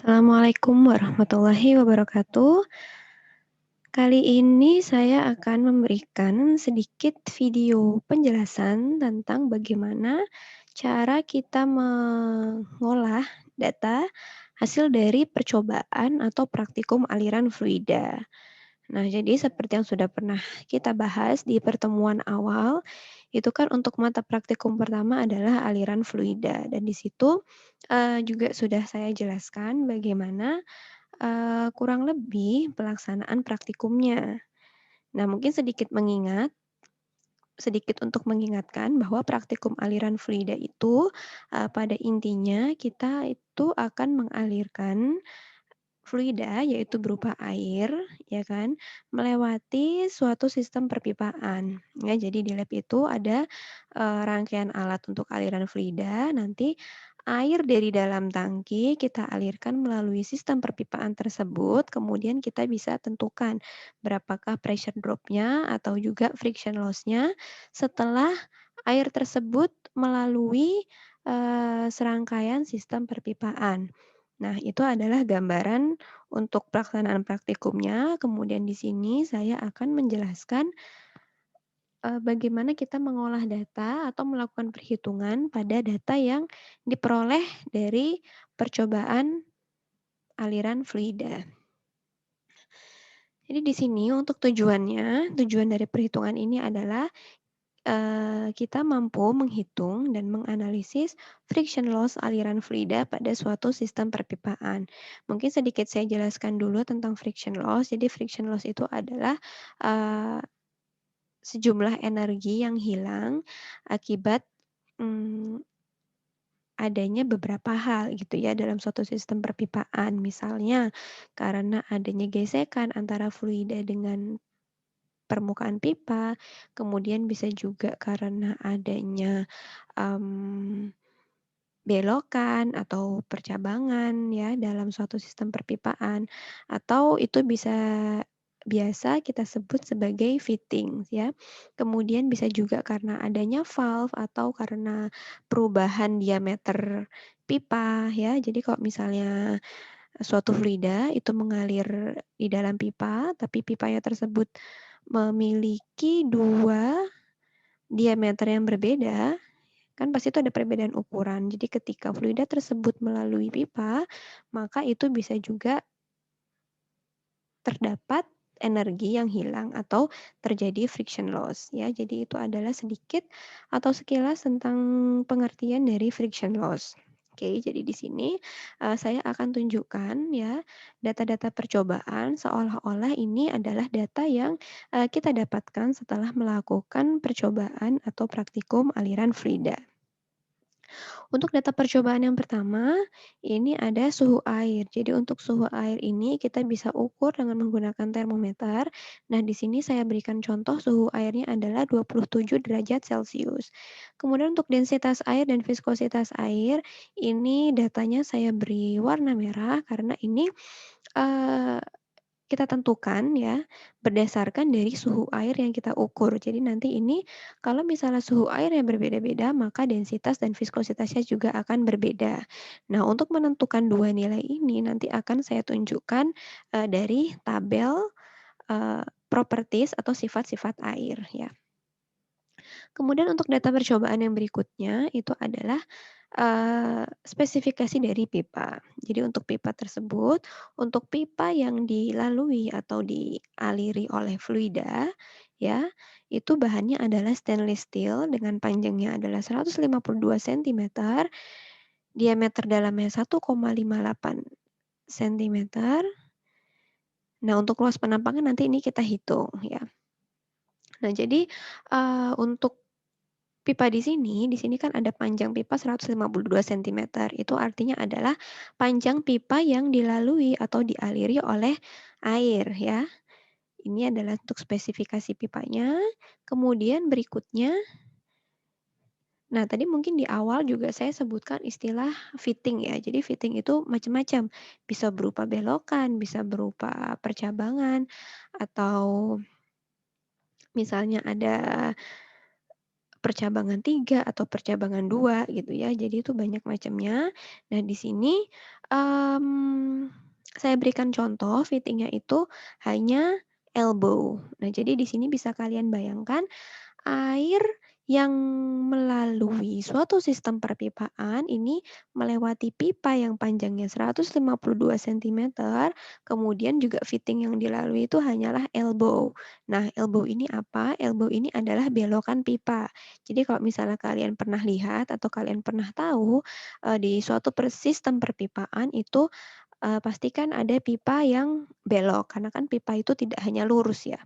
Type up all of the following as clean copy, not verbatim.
Assalamualaikum warahmatullahi wabarakatuh. Kali ini saya akan memberikan sedikit video penjelasan tentang bagaimana cara kita mengolah data hasil dari percobaan atau praktikum aliran fluida. Nah, jadi seperti yang sudah pernah kita bahas di pertemuan awal, itu kan untuk mata praktikum pertama adalah aliran fluida dan di situ, juga sudah saya jelaskan bagaimana kurang lebih pelaksanaan praktikumnya. Nah, mungkin sedikit untuk mengingatkan bahwa praktikum aliran fluida itu, pada intinya kita itu akan mengalirkan fluida, yaitu berupa air, ya kan, melewati suatu sistem perpipaan. Ya, jadi di lab itu ada, rangkaian alat untuk aliran fluida, nanti air dari dalam tangki kita alirkan melalui sistem perpipaan tersebut, kemudian kita bisa tentukan berapakah pressure drop-nya atau juga friction loss-nya setelah air tersebut melalui, serangkaian sistem perpipaan. Nah, itu adalah gambaran untuk pelaksanaan praktikumnya, kemudian di sini saya akan menjelaskan, bagaimana kita mengolah data atau melakukan perhitungan pada data yang diperoleh dari percobaan aliran fluida. Jadi di sini untuk tujuan dari perhitungan ini adalah kita mampu menghitung dan menganalisis friction loss aliran fluida pada suatu sistem perpipaan. Mungkin sedikit saya jelaskan dulu tentang friction loss. Jadi friction loss itu adalah sejumlah energi yang hilang akibat adanya beberapa hal gitu ya dalam suatu sistem perpipaan. Misalnya karena adanya gesekan antara fluida dengan permukaan pipa, kemudian bisa juga karena adanya belokan atau percabangan ya dalam suatu sistem perpipaan, atau itu biasa kita sebut sebagai fitting ya. Kemudian bisa juga karena adanya valve atau karena perubahan diameter pipa ya. Jadi kalau misalnya suatu fluida itu mengalir di dalam pipa, tapi pipanya tersebut memiliki 2 diameter yang berbeda, kan pasti itu ada perbedaan ukuran. Jadi ketika fluida tersebut melalui pipa, maka itu bisa juga terdapat energi yang hilang atau terjadi friction loss ya. Jadi itu adalah sedikit atau sekilas tentang pengertian dari friction loss. Oke, jadi di sini saya akan tunjukkan ya data-data percobaan seolah-olah ini adalah data yang kita dapatkan setelah melakukan percobaan atau praktikum aliran fluida. Untuk data percobaan yang pertama, ini ada suhu air. Jadi untuk suhu air ini kita bisa ukur dengan menggunakan termometer. Nah, di sini saya berikan contoh suhu airnya adalah 27 derajat Celcius. Kemudian untuk densitas air dan viskositas air, ini datanya saya beri warna merah karena ini uh, kita tentukan ya, berdasarkan dari suhu air yang kita ukur. Jadi nanti ini kalau misalnya suhu air yang berbeda-beda, maka densitas dan viskositasnya juga akan berbeda. Nah, untuk menentukan dua nilai ini nanti akan saya tunjukkan dari tabel properties atau sifat-sifat air ya. Kemudian untuk data percobaan yang berikutnya itu adalah spesifikasi dari pipa. Jadi untuk pipa tersebut, untuk pipa yang dilalui atau dialiri oleh fluida, ya, itu bahannya adalah stainless steel dengan panjangnya adalah 152 cm, diameter dalamnya 1,58 cm. Nah, untuk luas penampangan nanti ini kita hitung ya. Nah, jadi untuk pipa di sini kan ada panjang pipa 152 cm. Itu artinya adalah panjang pipa yang dilalui atau dialiri oleh air ya. Ini adalah untuk spesifikasi pipanya. Kemudian berikutnya, nah tadi mungkin di awal juga saya sebutkan istilah fitting ya. Jadi fitting itu macam-macam. Bisa berupa belokan, bisa berupa percabangan, atau misalnya ada percabangan 3 atau percabangan 2 gitu ya. Jadi itu banyak macamnya. Nah di sini, mmm, saya berikan contoh fitting-nya itu hanya elbow. Nah jadi di sini bisa kalian bayangkan air yang melalui suatu sistem perpipaan ini melewati pipa yang panjangnya 152 sentimeter, kemudian juga fitting yang dilalui itu hanyalah elbow. Nah, elbow ini apa? Elbow ini adalah belokan pipa. Jadi kalau misalnya kalian pernah lihat atau kalian pernah tahu, di suatu sistem perpipaan itu, pastikan ada pipa yang belok, karena kan pipa itu tidak hanya lurus ya.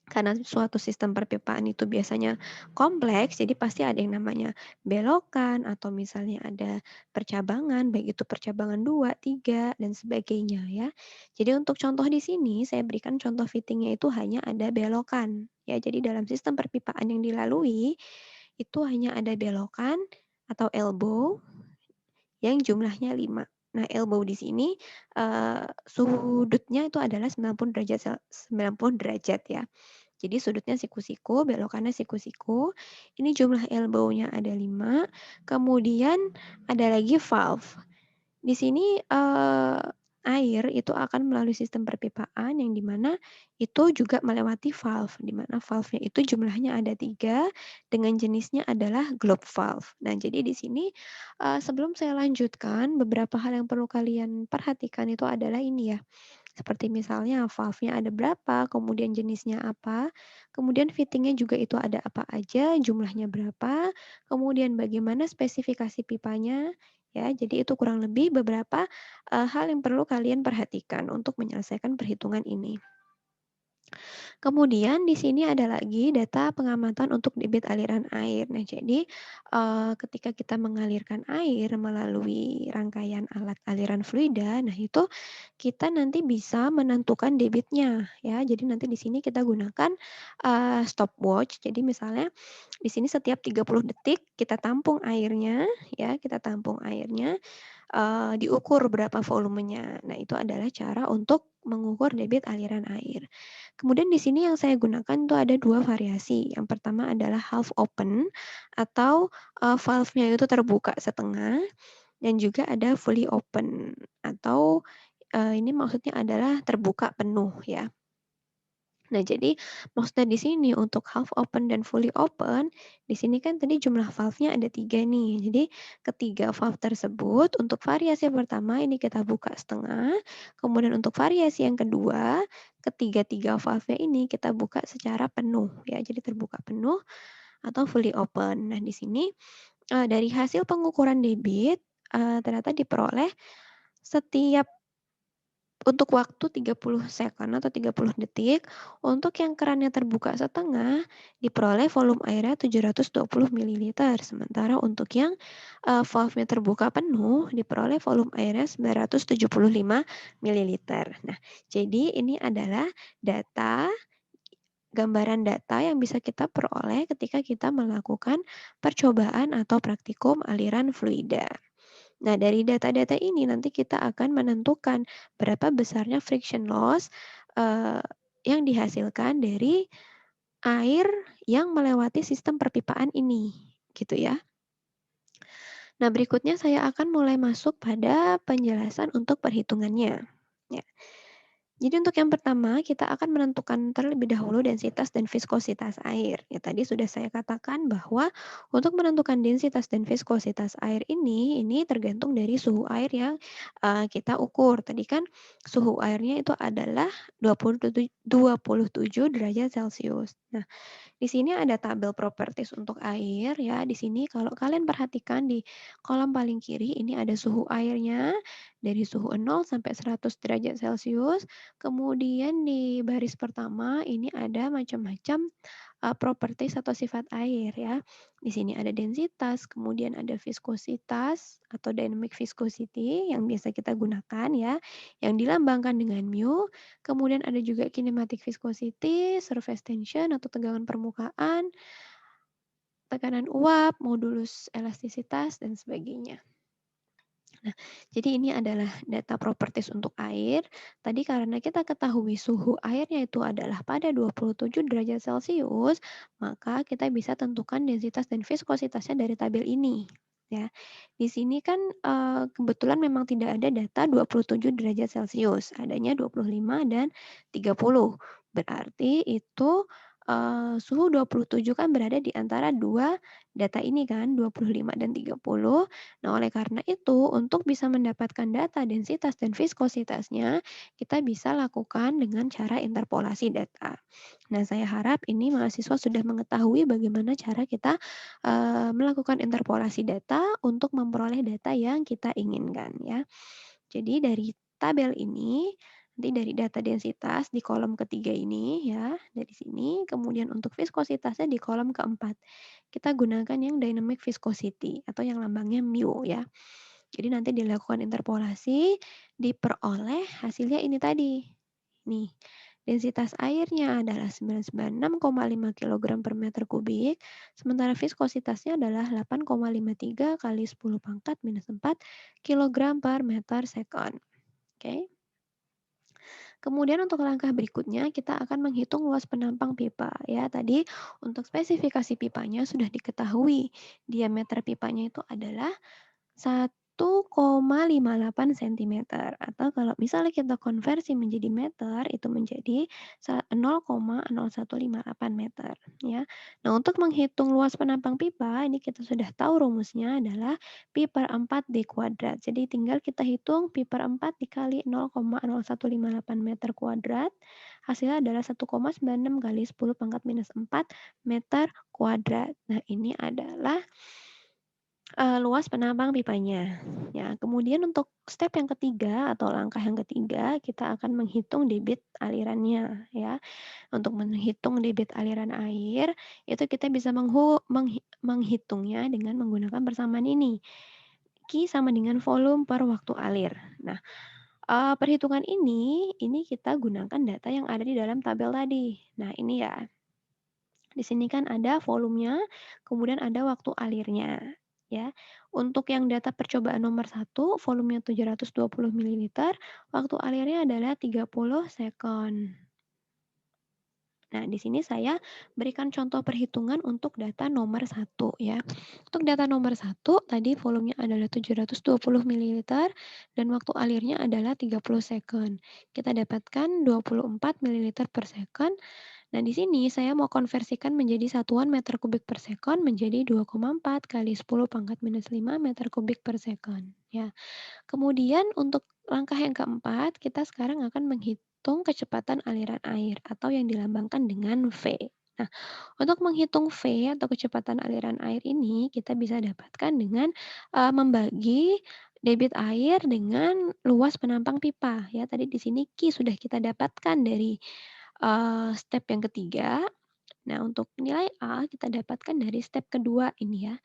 Karena suatu sistem perpipaan itu biasanya kompleks, jadi pasti ada yang namanya belokan atau misalnya ada percabangan, baik itu percabangan 2, 3, dan sebagainya ya. Jadi untuk contoh di sini saya berikan contoh fittingnya itu hanya ada belokan ya. Jadi dalam sistem perpipaan yang dilalui itu hanya ada belokan atau elbow yang jumlahnya 5. Nah, elbow di sini sudutnya itu adalah 90 derajat ya. Jadi sudutnya siku-siku, belokannya siku-siku. Ini jumlah elbow-nya ada 5. Kemudian ada lagi valve. Di sini, air itu akan melalui sistem perpipaan yang dimana itu juga melewati valve, di mana valve-nya itu jumlahnya ada 3 dengan jenisnya adalah globe valve. Nah, jadi di sini, sebelum saya lanjutkan, beberapa hal yang perlu kalian perhatikan itu adalah ini ya, seperti misalnya valve-nya ada berapa, kemudian jenisnya apa, kemudian fitting-nya juga itu ada apa aja, jumlahnya berapa, kemudian bagaimana spesifikasi pipanya, ya. Jadi itu kurang lebih beberapa, hal yang perlu kalian perhatikan untuk menyelesaikan perhitungan ini. Kemudian di sini ada lagi data pengamatan untuk debit aliran air. Nah, jadi, ketika kita mengalirkan air melalui rangkaian alat aliran fluida, nah itu kita nanti bisa menentukan debitnya ya. Jadi nanti di sini kita gunakan, stopwatch. Jadi misalnya di sini setiap 30 detik kita tampung airnya ya, kita tampung airnya, diukur berapa volumenya. Nah, itu adalah cara untuk mengukur debit aliran air. Kemudian di sini yang saya gunakan tuh ada 2 variasi. Yang pertama adalah half open atau, valve-nya itu terbuka setengah dan juga ada fully open atau, ini maksudnya adalah terbuka penuh ya. Nah, jadi maksudnya di sini untuk half open dan fully open, di sini kan tadi jumlah valve-nya ada 3 nih. Jadi ketiga valve tersebut untuk variasi pertama ini kita buka setengah, kemudian untuk variasi yang kedua, ketiga-tiga valve-nya ini kita buka secara penuh ya. Jadi terbuka penuh atau fully open. Nah, di sini, dari hasil pengukuran debit, ternyata diperoleh setiap untuk waktu 30 second atau 30 detik, untuk yang kerannya terbuka setengah, diperoleh volume airnya 720 mililiter. Sementara untuk yang, valve-nya terbuka penuh, diperoleh volume airnya 975 mililiter. Nah, jadi ini adalah data gambaran data yang bisa kita peroleh ketika kita melakukan percobaan atau praktikum aliran fluida. Nah, dari data-data ini nanti kita akan menentukan berapa besarnya friction loss, eee, yang dihasilkan dari air yang melewati sistem perpipaan ini, gitu ya. Nah, berikutnya saya akan mulai masuk pada penjelasan untuk perhitungannya. Ya. Jadi untuk yang pertama, kita akan menentukan terlebih dahulu densitas dan viskositas air. Ya, tadi sudah saya katakan bahwa untuk menentukan densitas dan viskositas air ini tergantung dari suhu air yang kita ukur. Tadi kan suhu airnya itu adalah 27 derajat Celcius. Nah, di sini ada tabel properties untuk air ya. Di sini kalau kalian perhatikan di kolom paling kiri ini ada suhu airnya dari suhu 0 sampai 100 derajat Celcius. Kemudian di baris pertama ini ada macam-macam properties atau sifat air ya. Di sini ada densitas, kemudian ada viskositas atau dynamic viscosity yang biasa kita gunakan ya, yang dilambangkan dengan mu. Kemudian ada juga kinematic viscosity, surface tension atau tegangan permukaan, tekanan uap, modulus elastisitas dan sebagainya. Jadi ini adalah data properties untuk air. Tadi karena kita ketahui suhu airnya itu adalah pada 27 derajat Celcius, maka kita bisa tentukan densitas dan viskositasnya dari tabel ini. Ya, di sini kan kebetulan memang tidak ada data 27 derajat Celcius, adanya 25 dan 30. Berarti itu suhu 27 kan berada di antara dua data ini kan, 25 dan 30. Nah, oleh karena itu, untuk bisa mendapatkan data densitas dan viskositasnya, kita bisa lakukan dengan cara interpolasi data. Nah, saya harap ini mahasiswa sudah mengetahui bagaimana cara kita melakukan interpolasi data untuk memperoleh data yang kita inginkan ya. Jadi dari tabel ini, nanti dari data densitas di kolom ketiga ini ya, dari sini, kemudian untuk viskositasnya di kolom keempat. Kita gunakan yang dynamic viscosity atau yang lambangnya mu ya. Jadi nanti dilakukan interpolasi, diperoleh hasilnya ini tadi. Nih, densitas airnya adalah 996,5 kg per meter kubik, sementara viskositasnya adalah 8,53 kali 10 pangkat minus 4 kg per meter second. Oke. Kemudian untuk langkah berikutnya kita akan menghitung luas penampang pipa ya. Tadi untuk spesifikasi pipanya sudah diketahui. Diameter pipanya itu adalah 1,58 cm atau kalau misalnya kita konversi menjadi meter itu menjadi 0,0158 meter ya. Nah, untuk menghitung luas penampang pipa ini kita sudah tahu rumusnya adalah pi per 4 D kuadrat. Jadi tinggal kita hitung pi per 4 dikali 0,0158 meter kuadrat. Hasilnya adalah 1,96 kali 10 pangkat minus 4 meter kuadrat. Nah, ini adalah luas penampang pipanya. Ya, kemudian untuk step yang ketiga atau langkah yang ketiga, kita akan menghitung debit alirannya ya. Untuk menghitung debit aliran air, itu kita bisa menghitungnya dengan menggunakan persamaan ini. Q sama dengan volume per waktu alir. Nah, perhitungan ini kita gunakan data yang ada di dalam tabel tadi. Nah, ini ya. Di sini kan ada volumenya, kemudian ada waktu alirnya, ya. Untuk yang data percobaan nomor 1, volumenya 720 ml, waktu alirnya adalah 30 second. Nah, di sini saya berikan contoh perhitungan untuk data nomor 1 ya. Untuk data nomor 1, tadi volumenya adalah 720 ml dan waktu alirnya adalah 30 second. Kita dapatkan 24 ml per second. Nah, di sini saya mau konversikan menjadi satuan meter kubik per second menjadi 2,4 kali 10 pangkat minus 5 meter kubik per second. Ya. Kemudian untuk langkah yang keempat, kita sekarang akan menghitung kecepatan aliran air atau yang dilambangkan dengan V. Nah, untuk menghitung V atau kecepatan aliran air ini, kita bisa dapatkan dengan membagi debit air dengan luas penampang pipa. Ya, tadi di sini Q sudah kita dapatkan dari step yang ketiga. Nah, untuk nilai A kita dapatkan dari step kedua ini ya.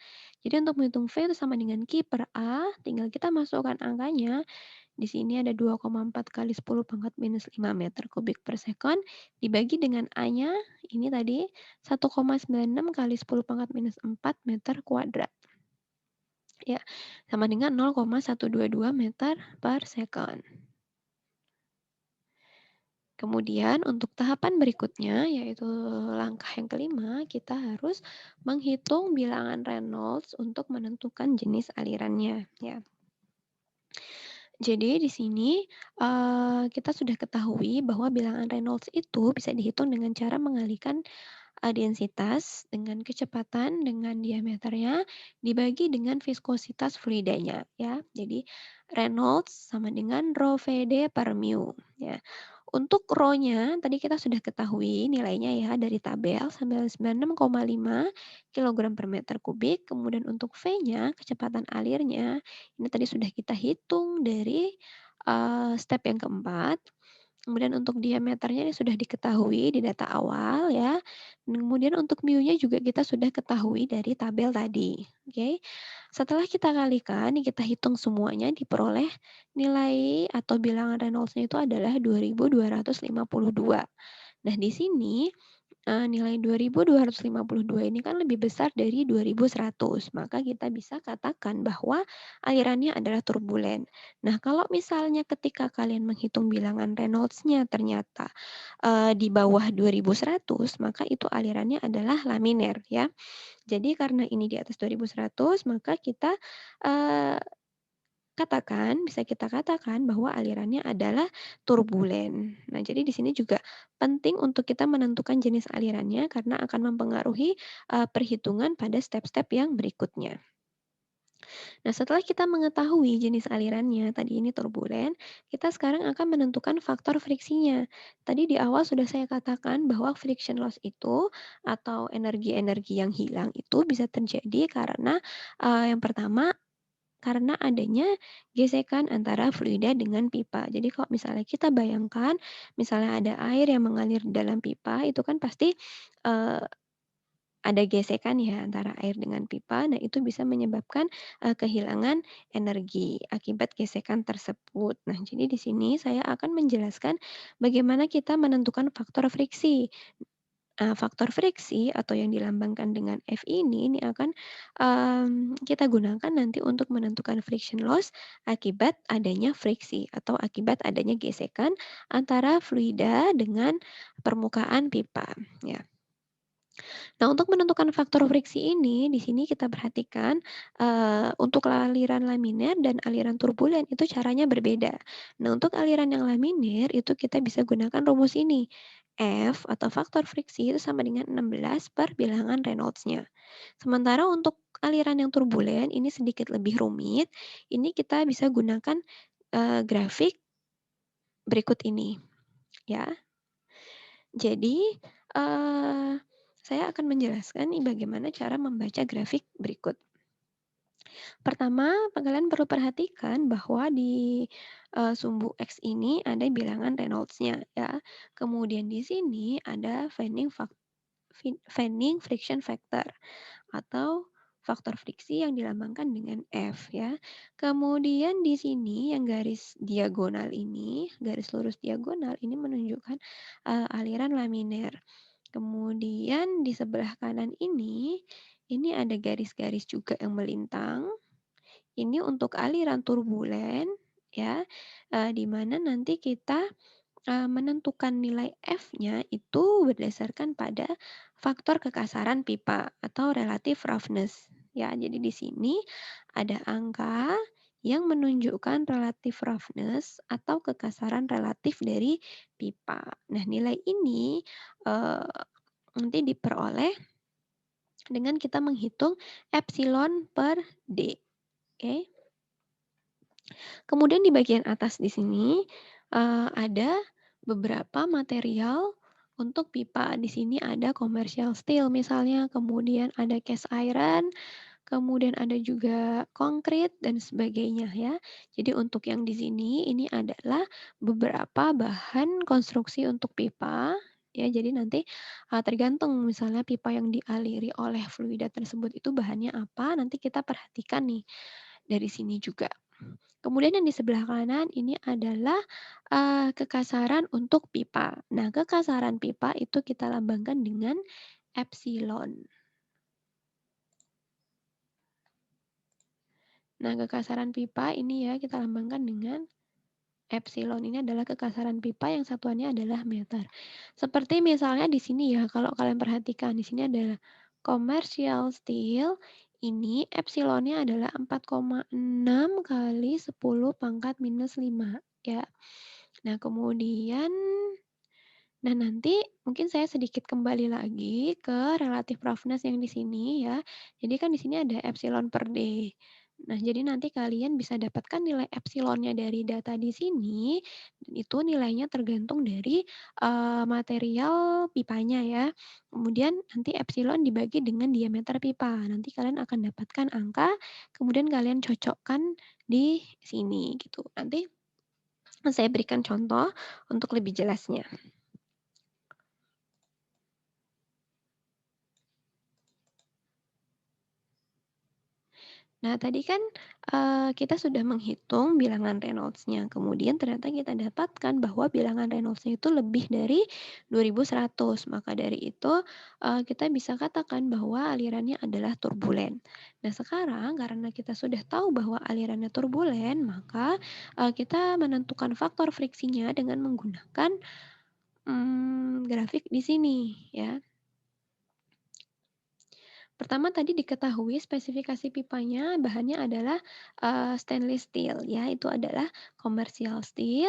Jadi untuk menghitung V itu sama dengan Q per A, tinggal kita masukkan angkanya. Di sini ada 2,4 kali 10 pangkat minus 5 meter kubik per second, dibagi dengan A-nya, ini tadi 1,96 kali 10 pangkat minus 4 meter kuadrat. Ya, sama dengan 0,122 meter per second. Kemudian untuk tahapan berikutnya, yaitu langkah yang kelima, kita harus menghitung bilangan Reynolds untuk menentukan jenis alirannya. Ya. Jadi di sini kita sudah ketahui bahwa bilangan Reynolds itu bisa dihitung dengan cara mengalihkan densitas dengan kecepatan dengan diameternya dibagi dengan viskositas fluidanya ya. Jadi Reynolds sama dengan rho VD per mu ya. Untuk rho-nya tadi kita sudah ketahui nilainya ya dari tabel 96,5 kg per meter kubik. Kemudian untuk V-nya kecepatan alirnya ini tadi sudah kita hitung dari step yang keempat. Kemudian untuk diameternya ini sudah diketahui di data awal ya. Dan kemudian untuk mu-nya juga kita sudah ketahui dari tabel tadi. Oke. Setelah kita kalikan, kita hitung semuanya diperoleh nilai atau bilangan Reynolds-nya itu adalah 2252. Nah, di sini nilai 2252 ini kan lebih besar dari 2100, maka kita bisa katakan bahwa alirannya adalah turbulen. Nah, kalau misalnya ketika kalian menghitung bilangan Reynolds-nya ternyata, di bawah 2100, maka itu alirannya adalah laminer ya. Jadi karena ini di atas 2100, maka kita, eee, bisa kita katakan bahwa alirannya adalah turbulen. Nah, jadi di sini juga penting untuk kita menentukan jenis alirannya karena akan mempengaruhi, perhitungan pada step-step yang berikutnya. Nah, setelah kita mengetahui jenis alirannya, tadi ini turbulen, kita sekarang akan menentukan faktor friksinya. Tadi di awal sudah saya katakan bahwa friction loss itu atau energi-energi yang hilang itu bisa terjadi karena, yang pertama karena adanya gesekan antara fluida dengan pipa. Jadi kalau misalnya kita bayangkan, misalnya ada air yang mengalir di dalam pipa, itu kan pasti, eee, ada gesekan ya antara air dengan pipa. Nah, itu bisa menyebabkan, kehilangan energi akibat gesekan tersebut. Nah, jadi di sini saya akan menjelaskan bagaimana kita menentukan faktor friksi. Faktor friksi atau yang dilambangkan dengan F ini akan, kita gunakan nanti untuk menentukan friction loss akibat adanya friksi atau akibat adanya gesekan antara fluida dengan permukaan pipa, ya. Nah, untuk menentukan faktor friksi ini, di sini kita perhatikan, untuk aliran laminer dan aliran turbulen itu caranya berbeda. Nah, untuk aliran yang laminer itu kita bisa gunakan rumus ini, F atau faktor friksi itu sama dengan 16 per bilangan Reynolds-nya. Sementara untuk aliran yang turbulen ini sedikit lebih rumit, ini kita bisa gunakan, grafik berikut ini, ya. Jadi, eee, saya akan menjelaskan nih bagaimana cara membaca grafik berikut. Pertama, kalian perlu perhatikan bahwa di, sumbu X ini ada bilangan Reynolds-nya ya. Kemudian di sini ada fanning friction factor atau faktor friksi yang dilambangkan dengan F ya. Kemudian di sini yang garis diagonal ini, garis lurus diagonal ini menunjukkan, aliran laminer. Kemudian di sebelah kanan ini ada garis-garis juga yang melintang. Ini untuk aliran turbulen ya, di mana nanti kita, menentukan nilai F-nya itu berdasarkan pada faktor kekasaran pipa atau relative roughness ya. Jadi di sini ada angka yang menunjukkan relative roughness atau kekasaran relatif dari pipa. Nah, nilai ini, nanti diperoleh dengan kita menghitung epsilon per D, oke. Kemudian di bagian atas di sini, ada beberapa material untuk pipa. Di sini ada commercial steel misalnya, kemudian ada cast iron, kemudian ada juga konkrit dan sebagainya ya. Jadi untuk yang di sini ini adalah beberapa bahan konstruksi untuk pipa ya. Jadi nanti, tergantung misalnya pipa yang dialiri oleh fluida tersebut itu bahannya apa, nanti kita perhatikan nih dari sini juga. Kemudian yang di sebelah kanan ini adalah, kekasaran untuk pipa. Nah, kekasaran pipa itu kita lambangkan dengan epsilon. Nah, kekasaran pipa ini ya kita lambangkan dengan epsilon. Ini adalah kekasaran pipa yang satuannya adalah meter. Seperti misalnya di sini ya, kalau kalian perhatikan di sini adalah commercial steel, ini epsilonnya adalah 4,6 kali 10 pangkat minus 5 ya. Nah, kemudian nanti mungkin saya sedikit kembali lagi ke relative roughness yang di sini ya. Jadi kan di sini ada epsilon per D. Nah, jadi nanti kalian bisa dapatkan nilai epsilonnya dari data di sini, dan itu nilainya tergantung dari, material pipanya ya. Kemudian nanti epsilon dibagi dengan diameter pipa. Nanti kalian akan dapatkan angka, kemudian kalian cocokkan di sini gitu. Nanti saya berikan contoh untuk lebih jelasnya. Nah, tadi kan, kita sudah menghitung bilangan Reynolds-nya, kemudian ternyata kita dapatkan bahwa bilangan Reynolds-nya itu lebih dari 2100. Maka dari itu, kita bisa katakan bahwa alirannya adalah turbulen. Nah, sekarang karena kita sudah tahu bahwa alirannya turbulen, maka, kita menentukan faktor friksinya dengan menggunakan, grafik di sini ya. Pertama tadi diketahui spesifikasi pipanya bahannya adalah, stainless steel ya, itu adalah commercial steel.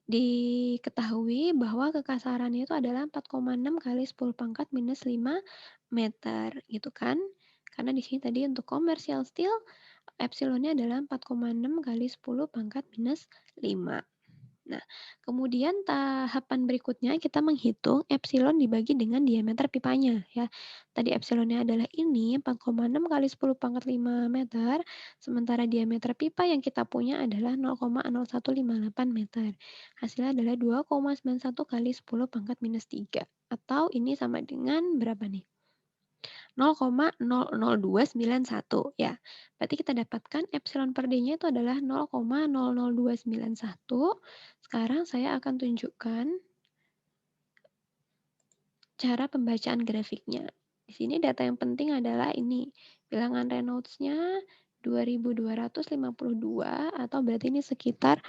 Diketahui bahwa kekasarannya itu adalah 4,6 kali 10 pangkat minus 5 meter gitu kan. Karena di sini tadi untuk commercial steel epsilonnya adalah 4,6 kali 10 pangkat minus 5. Nah, kemudian tahapan berikutnya kita menghitung epsilon dibagi dengan diameter pipanya ya. Tadi epsilonnya adalah ini 4,6 kali 10 pangkat 5 meter, sementara diameter pipa yang kita punya adalah 0,0158 meter. Hasilnya adalah 2,91 kali 10 pangkat minus 3. Atau ini sama dengan berapa nih? 0,00291 ya. Berarti kita dapatkan epsilon per D-nya itu adalah 0,00291. Sekarang saya akan tunjukkan cara pembacaan grafiknya. Di sini data yang penting adalah ini, bilangan Reynolds-nya 2252 atau berarti ini sekitar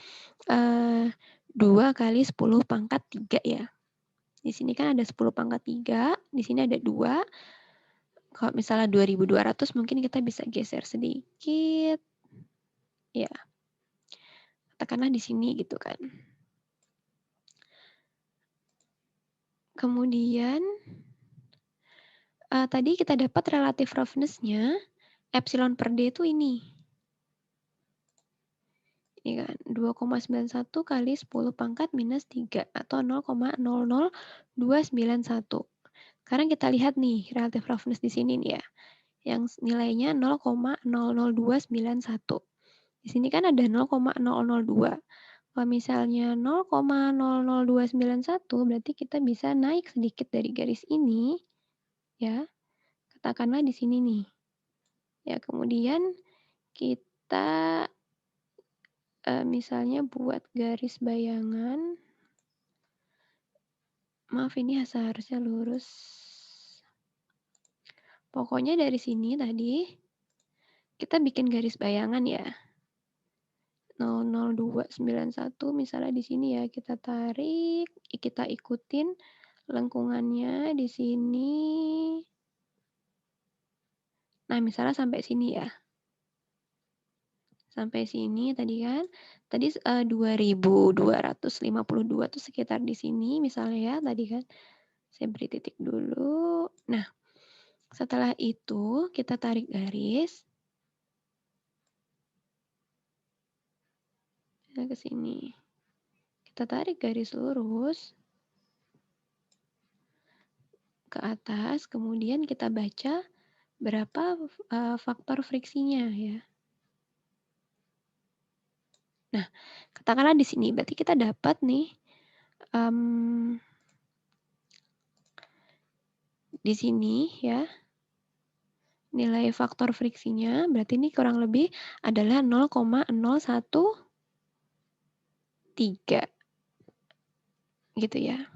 2 kali 10 pangkat 3 ya. Di sini kan ada 10 pangkat 3, di sini ada 2. Kalau misalnya 2200 mungkin kita bisa geser sedikit. Ya, katakanlah di sini gitu kan. Kemudian tadi kita dapat relative roughness-nya epsilon per D itu ini. Ini kan 2,91 kali 10 pangkat minus 3 atau 0,00291. Sekarang kita lihat nih relative roughness di sini nih ya. Yang nilainya 0,00291. Di sini kan ada 0,002. Kalau misalnya 0,00291 berarti kita bisa naik sedikit dari garis ini ya. Katakanlah di sini nih. Ya, kemudian kita misalnya buat garis bayangan. Maaf ini seharusnya lurus. Pokoknya dari sini tadi kita bikin garis bayangan ya. 00291 misalnya di sini ya, kita tarik, kita ikutin lengkungannya di sini. Nah, misalnya sampai sini ya. Sampai sini tadi kan. Tadi 2252 tuh sekitar di sini misalnya ya tadi kan. Saya beri titik dulu. Nah, setelah itu kita tarik garis. Ke sini. Kita tarik garis lurus ke atas, kemudian kita baca berapa faktor friksinya ya. Nah, katakanlah di sini berarti kita dapat nih di sini ya nilai faktor friksinya berarti ini kurang lebih adalah 0,013 gitu ya.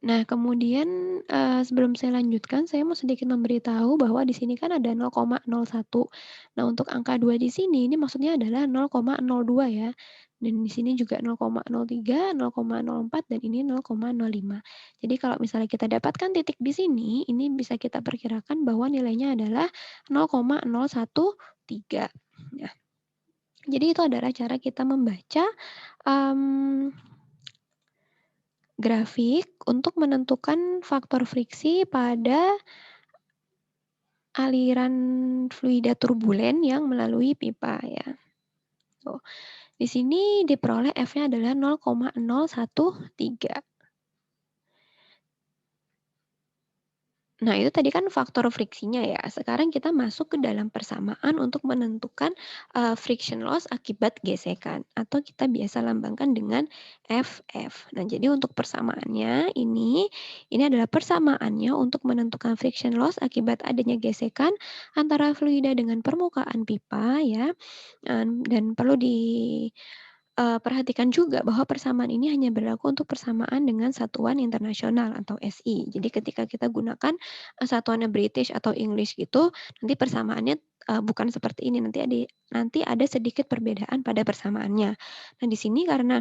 Nah, kemudian sebelum saya lanjutkan, saya mau sedikit memberitahu bahwa di sini kan ada 0,01. Nah, untuk angka 2 di sini, ini maksudnya adalah 0,02 ya. Dan di sini juga 0,03, 0,04, dan ini 0,05. Jadi kalau misalnya kita dapatkan titik di sini, ini bisa kita perkirakan bahwa nilainya adalah 0,013. Nah, jadi itu adalah cara kita membaca grafik untuk menentukan faktor friksi pada aliran fluida turbulen yang melalui pipa ya. Tuh. Di sini diperoleh F-nya adalah 0,013. Nah, itu tadi kan faktor friksinya ya. Sekarang kita masuk ke dalam persamaan untuk menentukan friction loss akibat gesekan atau kita biasa lambangkan dengan FF. Nah, jadi untuk persamaannya ini adalah persamaannya untuk menentukan friction loss akibat adanya gesekan antara fluida dengan permukaan pipa ya. Dan perlu perhatikan juga bahwa persamaan ini hanya berlaku untuk persamaan dengan satuan internasional atau SI. Jadi ketika kita gunakan, satuannya British atau English gitu, nanti persamaannya, bukan seperti ini, nanti ada sedikit perbedaan pada persamaannya. Nah, di sini karena,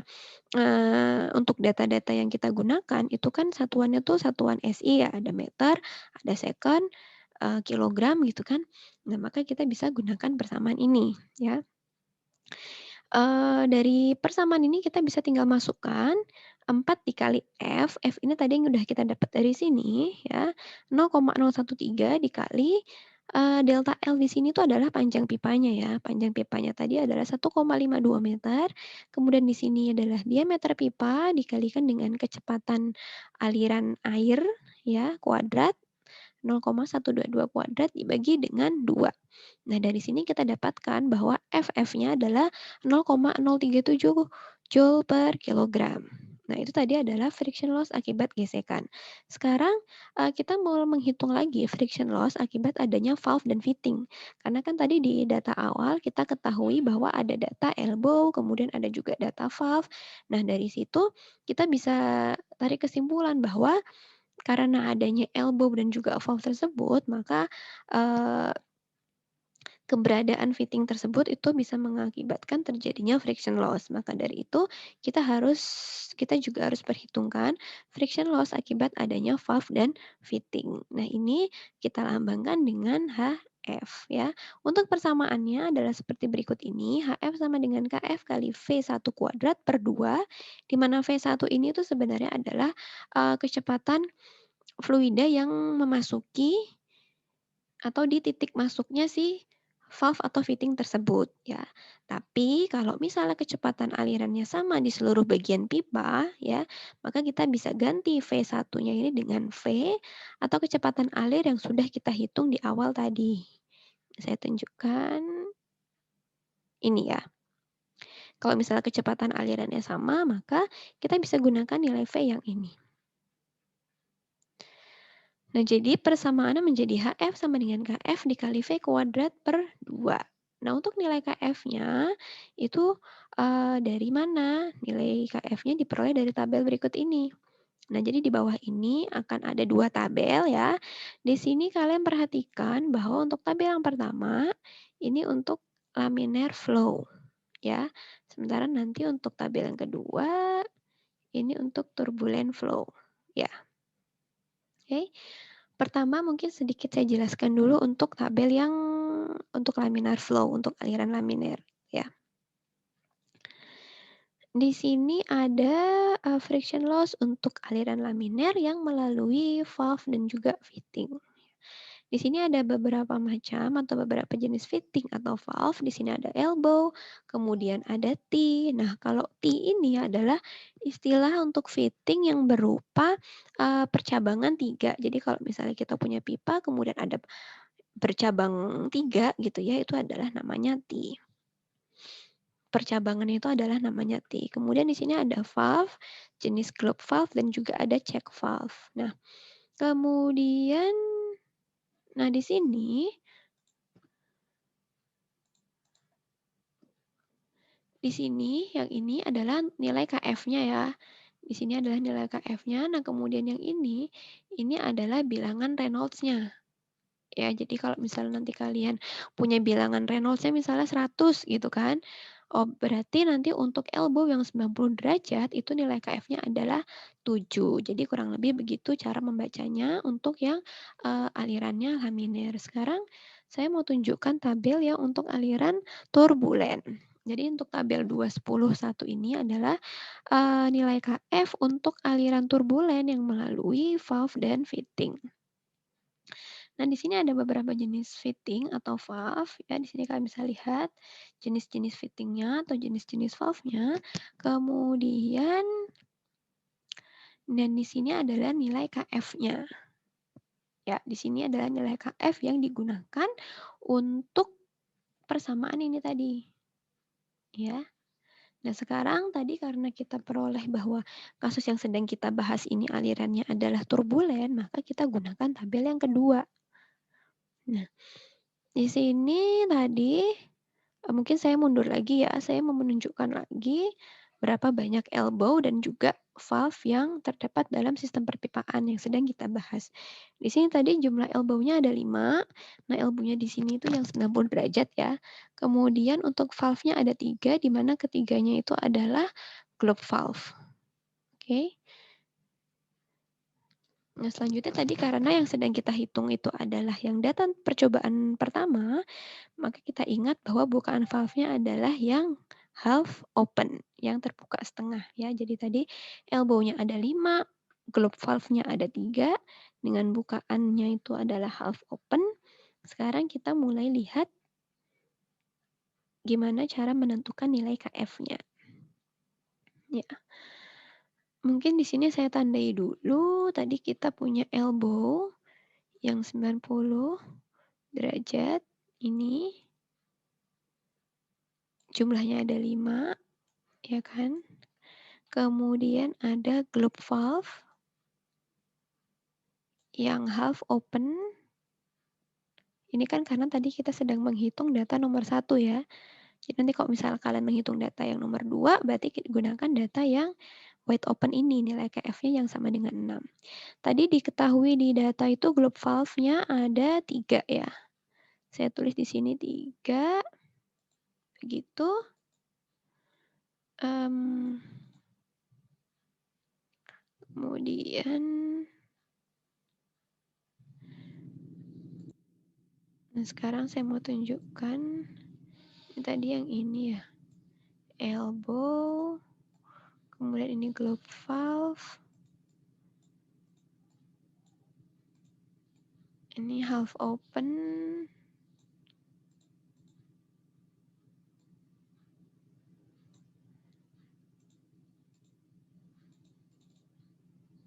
untuk data-data yang kita gunakan itu kan satuannya tuh satuan SI ya, ada meter, ada second, kilogram gitu kan. Nah, maka kita bisa gunakan persamaan ini ya. Dari persamaan ini kita bisa tinggal masukkan 4 dikali F, F ini tadi yang udah kita dapat dari sini ya, 0,013 dikali, delta L di sini tuh adalah panjang pipanya ya, panjang pipanya tadi adalah 1,52 meter, kemudian di sini adalah diameter pipa dikalikan dengan kecepatan aliran air ya, kuadrat, 0,122 kuadrat dibagi dengan 2. Nah, dari sini kita dapatkan bahwa FF-nya adalah 0,037 joule per kilogram. Nah, itu tadi adalah friction loss akibat gesekan. Sekarang, kita mau menghitung lagi friction loss akibat adanya valve dan fitting. Karena kan tadi di data awal kita ketahui bahwa ada data elbow, kemudian ada juga data valve. Nah, dari situ kita bisa tarik kesimpulan bahwa karena adanya elbow dan juga valve tersebut, maka, eee, keberadaan fitting tersebut itu bisa mengakibatkan terjadinya friction loss. Maka dari itu, kita juga harus perhitungkan friction loss akibat adanya valve dan fitting. Nah, ini kita lambangkan dengan HF ya. Untuk persamaannya adalah seperti berikut ini, HF sama dengan KF kali V1 kuadrat per 2, di mana V1 ini tuh sebenarnya adalah, kecepatan fluida yang memasuki atau di titik masuknya si valve atau fitting tersebut ya. Tapi kalau misalnya kecepatan alirannya sama di seluruh bagian pipa ya, maka kita bisa ganti V1-nya ini dengan V atau kecepatan alir yang sudah kita hitung di awal tadi. Saya tunjukkan ini ya. Kalau misalnya kecepatan alirannya sama, maka kita bisa gunakan nilai V yang ini. Nah, jadi persamaannya menjadi HF sama dengan KF dikali V kuadrat per 2. Nah, untuk nilai KF-nya itu, dari mana? Nilai KF-nya diperoleh dari tabel berikut ini. Nah, jadi di bawah ini akan ada 2 tabel ya. Di sini kalian perhatikan bahwa untuk tabel yang pertama, ini untuk laminar flow ya. Sementara nanti untuk tabel yang kedua, ini untuk turbulent flow ya. Oke. Pertama mungkin sedikit saya jelaskan dulu untuk tabel yang untuk laminar flow, untuk aliran laminar ya. Di sini ada, friction loss untuk aliran laminar yang melalui valve dan juga fitting. Di sini ada beberapa macam atau beberapa jenis fitting atau valve. Di sini ada elbow, kemudian ada T. Nah, kalau T ini adalah istilah untuk fitting yang berupa, percabangan 3. Jadi kalau misalnya kita punya pipa kemudian ada bercabang 3 gitu ya, itu adalah namanya T. Percabangan itu adalah namanya T. Kemudian di sini ada valve, jenis globe valve dan juga ada check valve. Nah, kemudian di sini yang ini adalah nilai KF-nya ya. Di sini adalah nilai KF-nya. Nah, kemudian yang ini adalah bilangan Reynolds-nya. Ya, jadi kalau misalnya nanti kalian punya bilangan Reynolds-nya misalnya 100 gitu kan. Oh, berarti nanti untuk elbow yang 90 derajat itu nilai KF-nya adalah 7. Jadi kurang lebih begitu cara membacanya untuk yang alirannya laminar. Sekarang saya mau tunjukkan tabel yang untuk aliran turbulen. Jadi untuk tabel 210.1 ini adalah nilai KF untuk aliran turbulen yang melalui valve dan fitting. Nah, di sini ada beberapa jenis fitting atau valve ya. Di sini kalian bisa lihat jenis-jenis fittingnya atau jenis-jenis valve-nya. Kemudian dan di sini adalah nilai KF-nya. Ya, di sini adalah nilai KF yang digunakan untuk persamaan ini tadi, ya. Nah, sekarang tadi karena kita peroleh bahwa kasus yang sedang kita bahas ini alirannya adalah turbulen, maka kita gunakan tabel yang kedua. Nah, di sini tadi mungkin saya mundur lagi ya, saya mau menunjukkan lagi berapa banyak elbow dan juga valve yang terdapat dalam sistem perpipaan yang sedang kita bahas. Di sini tadi jumlah elbow-nya ada 5. Nah, elbow-nya di sini itu yang 90 derajat ya. Kemudian untuk valve-nya ada 3, di mana ketiganya itu adalah globe valve. Oke. Nah, selanjutnya tadi karena yang sedang kita hitung itu adalah yang data percobaan pertama, maka kita ingat bahwa bukaan valve-nya adalah yang half open, yang terbuka setengah ya. Jadi tadi elbow-nya ada 5, globe valve-nya ada 3, dengan bukaannya itu adalah half open. Sekarang kita mulai lihat gimana cara menentukan nilai KF-nya. Ya. Mungkin di sini saya tandai dulu, tadi kita punya elbow yang 90 derajat, ini jumlahnya ada 5, ya kan? Kemudian ada globe valve yang half open. Ini kan karena tadi kita sedang menghitung data nomor 1 ya. Jadi nanti kalau misalnya kalian menghitung data yang nomor 2, berarti gunakan data yang wide open ini, nilai KF-nya yang sama dengan 6. Tadi diketahui di data itu globe valve-nya ada 3 ya. Saya tulis di sini 3, begitu. Kemudian, nah sekarang saya mau tunjukkan tadi yang ini ya, elbow, kemudian ini globe valve, ini half open,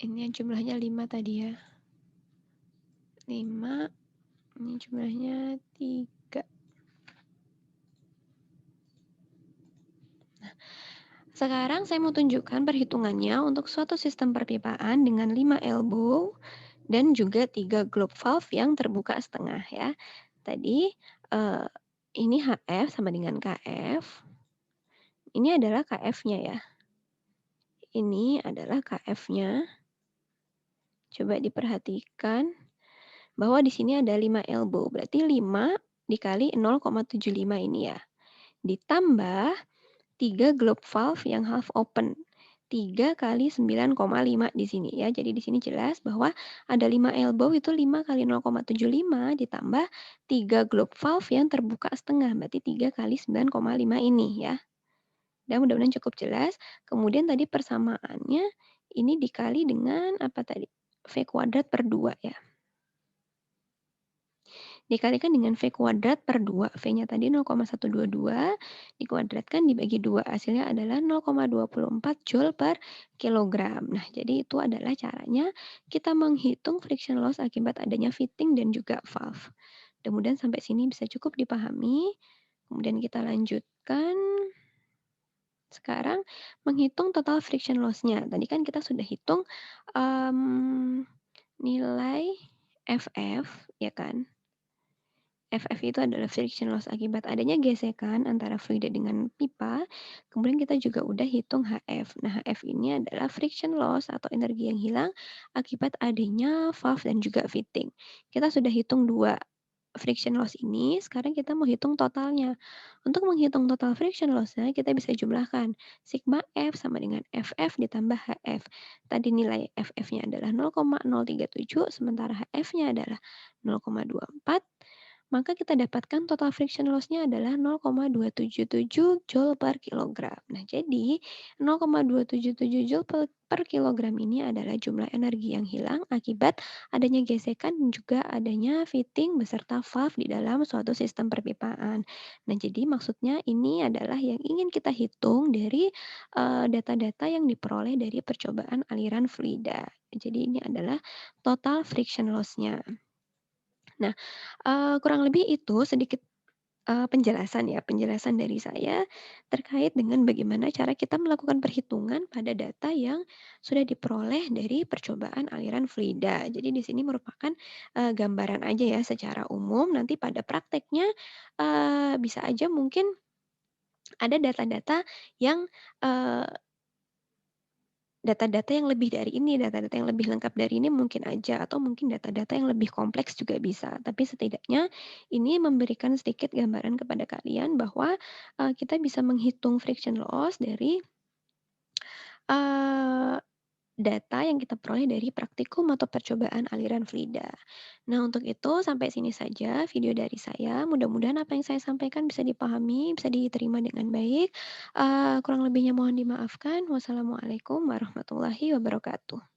ini yang jumlahnya 5 tadi ya, 5, ini jumlahnya 3. Nah, sekarang saya mau tunjukkan perhitungannya untuk suatu sistem perpipaan dengan 5 elbow dan juga 3 globe valve yang terbuka setengah ya. Tadi ini HF sama dengan KF. Ini adalah KF-nya ya. Ini adalah KF-nya. Coba diperhatikan bahwa di sini ada 5 elbow. Berarti 5 dikali 0,75 ini ya. Ditambah 3 globe valve yang half open. 3 kali 9,5 di sini ya. Jadi di sini jelas bahwa ada 5 elbow itu 5 kali 0,75 ditambah 3 globe valve yang terbuka setengah. Berarti 3 kali 9,5 ini ya. Dan mudah-mudahan cukup jelas. Kemudian tadi persamaannya ini dikali dengan apa tadi? V kuadrat per 2 ya. Dikalikan dengan V kuadrat per 2. V-nya tadi 0,122 dikuadratkan dibagi 2. Hasilnya adalah 0,24 Joule per kilogram. Nah, jadi itu adalah caranya kita menghitung friction loss akibat adanya fitting dan juga valve. Mudah-mudahan sampai sini bisa cukup dipahami. Kemudian kita lanjutkan. Sekarang menghitung total friction loss-nya. Tadi kan kita sudah hitung nilai FF, ya kan? FF itu adalah friction loss akibat adanya gesekan antara fluida dengan pipa. Kemudian kita juga udah hitung HF. Nah, HF ini adalah friction loss atau energi yang hilang akibat adanya valve dan juga fitting. Kita sudah hitung 2 friction loss ini, sekarang kita mau hitung totalnya. Untuk menghitung total friction loss-nya, kita bisa jumlahkan sigma F sama dengan FF ditambah HF. Tadi nilai FF-nya adalah 0,037, sementara HF-nya adalah 0,24. maka kita dapatkan total friction loss-nya adalah 0,277 joule per kilogram. Nah, jadi 0,277 joule per kilogram ini adalah jumlah energi yang hilang akibat adanya gesekan dan juga adanya fitting beserta valve di dalam suatu sistem perpipaan. Nah, jadi maksudnya ini adalah yang ingin kita hitung dari data-data yang diperoleh dari percobaan aliran fluida. Jadi ini adalah total friction loss-nya. Nah, kurang lebih itu sedikit, penjelasan ya, penjelasan dari saya terkait dengan bagaimana cara kita melakukan perhitungan pada data yang sudah diperoleh dari percobaan aliran fluida. Jadi di sini merupakan, gambaran aja ya secara umum, nanti pada prakteknya, bisa aja mungkin ada data-data yang, eee data-data yang lebih dari ini, data-data yang lebih lengkap dari ini mungkin aja, atau mungkin data-data yang lebih kompleks juga bisa. Tapi setidaknya ini memberikan sedikit gambaran kepada kalian bahwa, kita bisa menghitung friction loss dari, eee, data yang kita peroleh dari praktikum atau percobaan aliran fluida. Nah, untuk itu sampai sini saja video dari saya. Mudah-mudahan apa yang saya sampaikan bisa dipahami, bisa diterima dengan baik. Kurang lebihnya mohon dimaafkan. Wassalamualaikum warahmatullahi wabarakatuh.